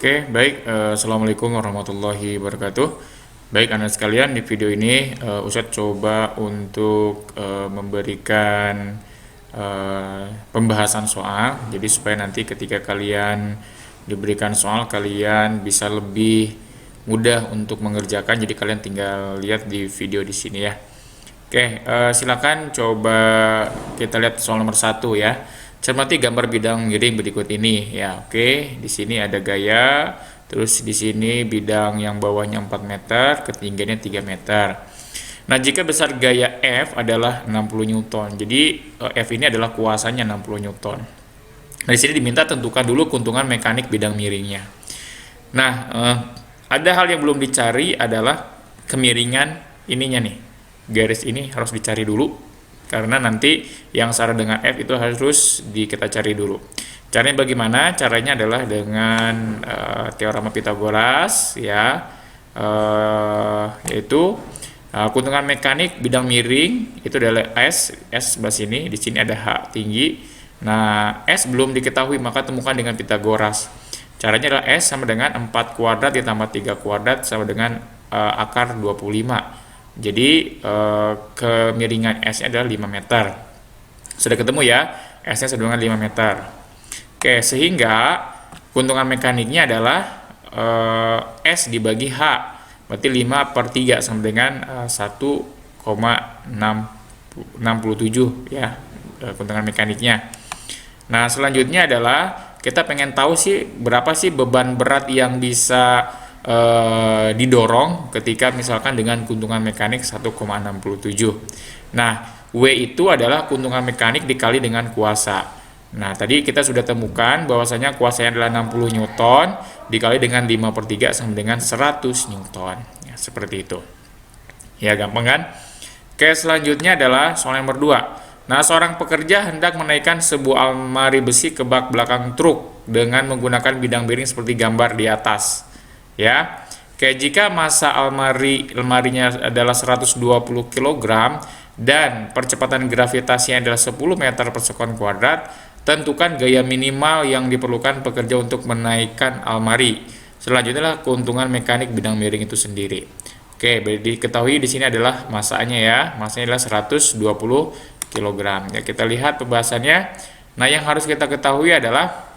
Oke, baik. Assalamualaikum warahmatullahi wabarakatuh. Baik, anak sekalian, di video ini Ustadz coba untuk memberikan pembahasan soal. Jadi supaya nanti ketika kalian diberikan soal, kalian bisa lebih mudah untuk mengerjakan. Jadi kalian tinggal lihat di video di sini ya. Oke, silakan coba kita lihat soal nomor 1 ya. Cermati gambar bidang miring berikut ini ya. Oke, di sini ada gaya, terus di sini bidang yang bawahnya 4 meter, ketinggiannya 3 meter. Nah, jika besar gaya F adalah 60 Newton. Jadi F ini adalah kuasanya 60 Newton. Nah, di sini diminta tentukan dulu keuntungan mekanik bidang miringnya. Nah, ada hal yang belum dicari adalah kemiringan ininya nih. Garis ini harus dicari dulu. Karena nanti yang sama dengan F itu harus kita cari dulu. Caranya bagaimana? Caranya adalah dengan teorema Pythagoras ya, yaitu keuntungan mekanik bidang miring itu adalah S sebelah sini, di sini ada H tinggi. Nah, S belum diketahui maka temukan dengan Pythagoras. Caranya adalah S sama dengan 4 kuadrat ditambah 3 kuadrat sama dengan akar 25. Jadi kemiringan S-nya adalah 5 meter. Sudah ketemu ya, S-nya sama dengan 5 meter. Oke, sehingga keuntungan mekaniknya adalah S dibagi H. Berarti 5 per 3 sama dengan 1,67 ya, keuntungan mekaniknya. Nah, selanjutnya adalah kita pengen tahu sih berapa sih beban berat yang bisa didorong ketika misalkan dengan keuntungan mekanik 1,67. Nah, W itu adalah keuntungan mekanik dikali dengan kuasa. Nah, tadi kita sudah temukan bahwasanya kuasanya adalah 60 Newton dikali dengan 5 per 3 sama dengan 100 Newton. Ya, seperti itu. Ya, gampang kan? Oke, selanjutnya adalah soal nomor 2. Nah, seorang pekerja hendak menaikkan sebuah almari besi ke bak belakang truk dengan menggunakan bidang miring seperti gambar di atas. Ya, kayak jika massa almarinya adalah 120 kg dan percepatan gravitasinya adalah 10 meter per sekon kuadrat, tentukan gaya minimal yang diperlukan pekerja untuk menaikkan almari. Selanjutnya adalah keuntungan mekanik bidang miring itu sendiri. Oke, diketahui di sini adalah massanya ya, massanya adalah 120 kg. Ya, kita lihat pembahasannya. Nah, yang harus kita ketahui adalah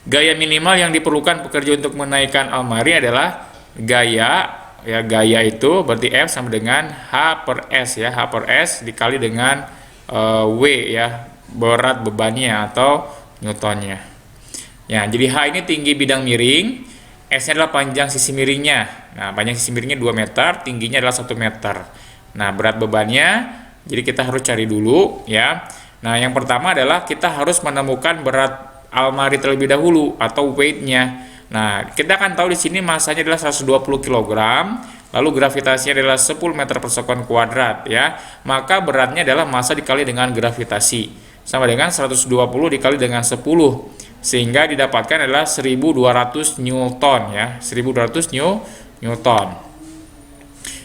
gaya minimal yang diperlukan pekerja untuk menaikkan almari adalah gaya itu berarti F sama dengan H per S ya, H per S dikali dengan W ya, berat bebannya atau newtonnya. Ya, jadi H ini tinggi bidang miring, S-nya adalah panjang sisi miringnya. Nah, panjang sisi miringnya 2 meter, tingginya adalah 1 meter. Nah, berat bebannya jadi kita harus cari dulu ya. Nah, yang pertama adalah kita harus menemukan berat almari terlebih dahulu atau weight-nya. Nah, kita akan tahu di sini massanya adalah 120 kg, lalu gravitasinya adalah 10 meter per sekon kuadrat ya. Maka beratnya adalah massa dikali dengan gravitasi sama dengan 120 dikali dengan 10 sehingga didapatkan adalah 1200 Newton ya, 1200 Newton.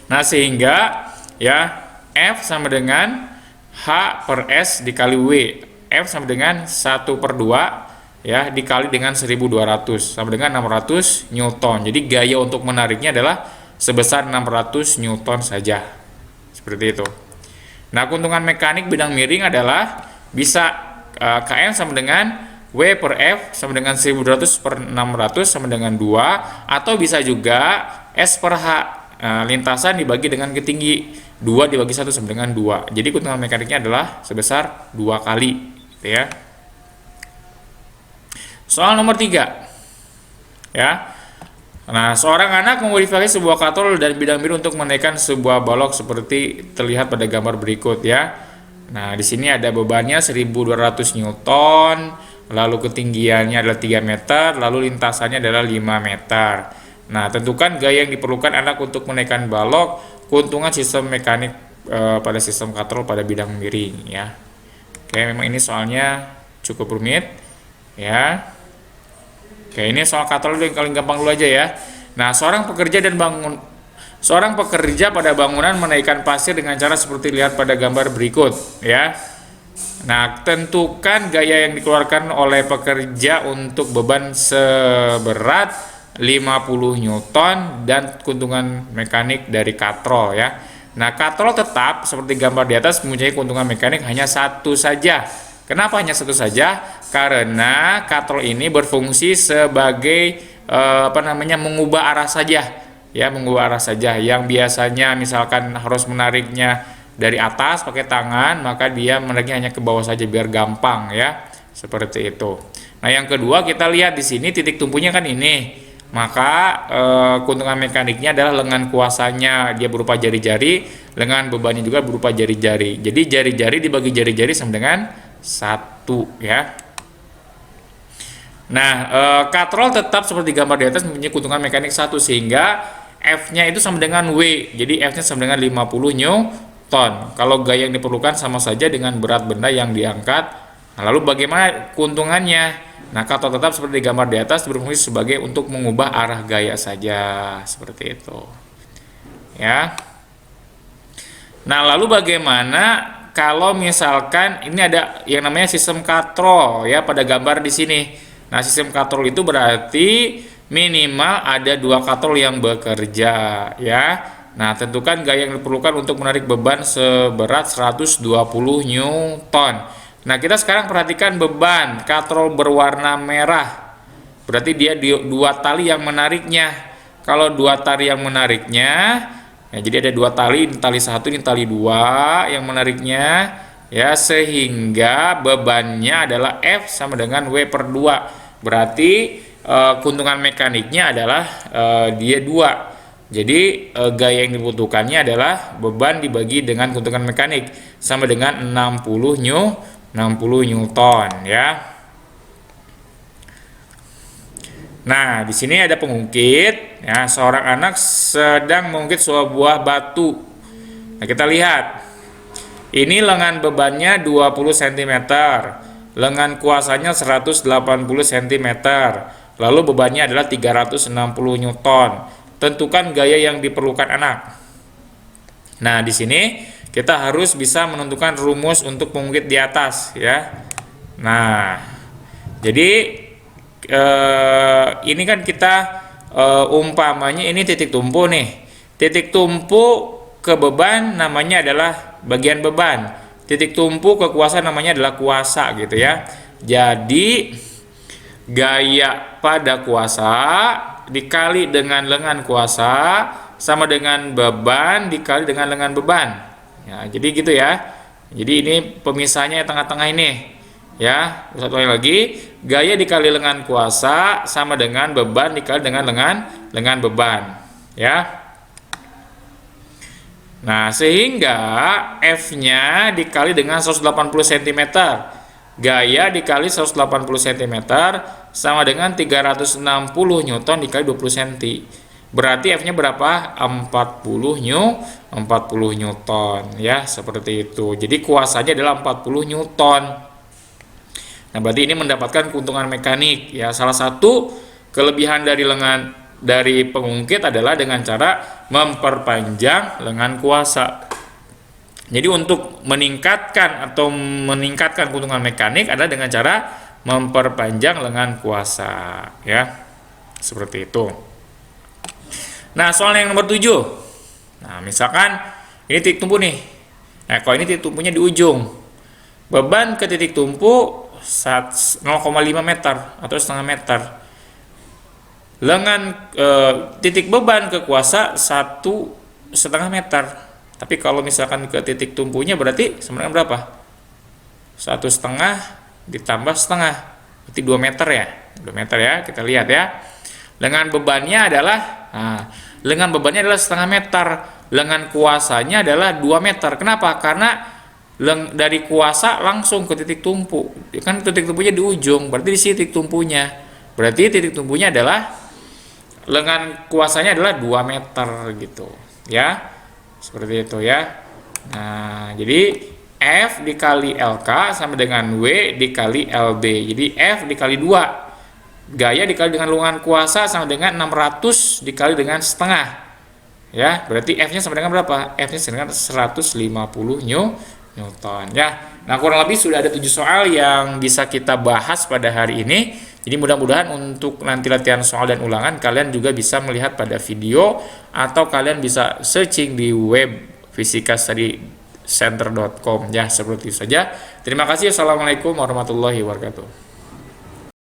Nah, sehingga ya F sama dengan H per S dikali W. F sama dengan 1 per 2 ya dikali dengan 1200 sama dengan 600 Newton. Jadi gaya untuk menariknya adalah sebesar 600 Newton saja. Seperti itu. Nah, keuntungan mekanik bidang miring adalah bisa Km sama dengan W per F sama dengan 1200 per 600 sama dengan 2, atau bisa juga S per H lintasan dibagi dengan ketinggi 2 dibagi 1 sama dengan 2. Jadi keuntungan mekaniknya adalah sebesar 2 kali gitu ya. Soal nomor 3 ya. Nah, seorang anak memodifikasi sebuah katrol dan bidang miring untuk menaikkan sebuah balok seperti terlihat pada gambar berikut ya. Nah, di sini ada bebannya 1200 Newton, lalu ketinggiannya adalah 3 meter, lalu lintasannya adalah 5 meter. Nah, tentukan gaya yang diperlukan anak untuk menaikkan balok, keuntungan sistem mekanik pada sistem katrol pada bidang miring ya. Oke, memang ini soalnya cukup rumit ya. Oke, ini soal katrol yang paling gampang dulu aja ya. Nah, seorang pekerja pada bangunan menaikkan pasir dengan cara seperti lihat pada gambar berikut ya. Nah, tentukan gaya yang dikeluarkan oleh pekerja untuk beban seberat 50 Newton dan keuntungan mekanik dari katrol ya. Nah, katrol tetap seperti gambar di atas mempunyai keuntungan mekanik hanya satu saja. Kenapa hanya satu saja? Karena katrol ini berfungsi sebagai mengubah arah saja. Ya, mengubah arah saja. Yang biasanya misalkan harus menariknya dari atas pakai tangan, maka dia menariknya hanya ke bawah saja biar gampang ya. Seperti itu. Nah, yang kedua kita lihat di sini titik tumpunya kan ini. Maka keuntungan mekaniknya adalah lengan kuasanya dia berupa jari-jari, lengan bebannya juga berupa jari-jari. Jadi jari-jari dibagi jari-jari sama dengan 1 ya. Nah, katrol tetap seperti gambar di atas mempunyai keuntungan mekanik 1 sehingga F-nya itu sama dengan W. Jadi F-nya sama dengan 50 Newton. Kalau gaya yang diperlukan sama saja dengan berat benda yang diangkat. Nah, lalu bagaimana keuntungannya? Nah, katrol tetap seperti gambar di atas berfungsi sebagai untuk mengubah arah gaya saja, seperti itu. Ya. Nah, lalu bagaimana kalau misalkan ini ada yang namanya sistem katrol ya pada gambar di sini. Nah, sistem katrol itu berarti minimal ada 2 katrol yang bekerja ya. Nah, tentukan gaya yang diperlukan untuk menarik beban seberat 120 Newton. Nah, kita sekarang perhatikan beban katrol berwarna merah. Berarti dia 2 tali yang menariknya. Kalau 2 tali yang menariknya, ya, jadi ada 2 tali, ini tali 1, ini tali 2 yang menariknya, ya, sehingga bebannya adalah F sama dengan W/2. Berarti keuntungan mekaniknya adalah dia 2. Jadi gaya yang dibutuhkannya adalah beban dibagi dengan keuntungan mekanik sama dengan 60 Newton ya. Nah, di sini ada pengungkit ya, seorang anak sedang mengungkit sebuah buah batu. Nah, kita lihat. Ini lengan bebannya 20 cm. Lengan kuasanya 180 cm. Lalu bebannya adalah 360 Newton. Tentukan gaya yang diperlukan anak. Nah, di sini kita harus bisa menentukan rumus untuk mengungkit di atas ya. Nah, jadi ini kan kita umpamanya ini titik tumpu nih. Titik tumpu ke beban namanya adalah bagian beban. Titik tumpu ke kuasa namanya adalah kuasa gitu ya. Jadi gaya pada kuasa dikali dengan lengan kuasa sama dengan beban dikali dengan lengan beban. Ya, jadi gitu ya. Jadi ini pemisahnya tengah-tengah ini. Ya, satu lagi, gaya dikali lengan kuasa sama dengan beban dikali dengan lengan beban. Ya. Nah, sehingga F-nya dikali dengan 180 cm. Gaya dikali 180 cm sama dengan 360 Newton dikali 20 cm. Berarti F-nya berapa? 40 Newton ya, seperti itu. Jadi kuasanya adalah 40 Newton. Nah, berarti ini mendapatkan keuntungan mekanik ya. Salah satu kelebihan dari pengungkit adalah dengan cara memperpanjang lengan kuasa. Jadi untuk meningkatkan keuntungan mekanik adalah dengan cara memperpanjang lengan kuasa ya. Seperti itu. Nah, soal yang nomor 7. Nah, misalkan ini titik tumpu nih. Nah, kalau ini titik tumpunya di ujung. Beban ke titik tumpu 0,5 meter atau setengah meter. Lengan titik beban ke kuasa 1,5 meter. Tapi kalau misalkan ke titik tumpunya berarti sebenarnya berapa? 1,5 ditambah setengah. Berarti 2 meter ya. 2 meter ya, kita lihat ya. Lengan bebannya adalah setengah meter. Lengan kuasanya adalah 2 meter. Kenapa? Karena dari kuasa langsung ke titik tumpu. Kan titik tumpunya di ujung, berarti di sini titik tumpunya. Berarti titik tumpunya adalah lengan kuasanya adalah 2 meter gitu. Ya. Seperti itu ya. Nah, jadi F dikali LK sama dengan W dikali LB. Jadi F dikali 2. Gaya dikali dengan lengan kuasa sama dengan 600 dikali dengan setengah. Ya, berarti F-nya sama dengan berapa? F-nya sama dengan 150 Newton. Ya, Nah, kurang lebih sudah ada 7 soal yang bisa kita bahas pada hari ini. Jadi mudah-mudahan untuk nanti latihan soal dan ulangan kalian juga bisa melihat pada video atau kalian bisa searching di web fisikastudycenter.com ya, seperti itu saja. Terima kasih. Assalamualaikum warahmatullahi wabarakatuh.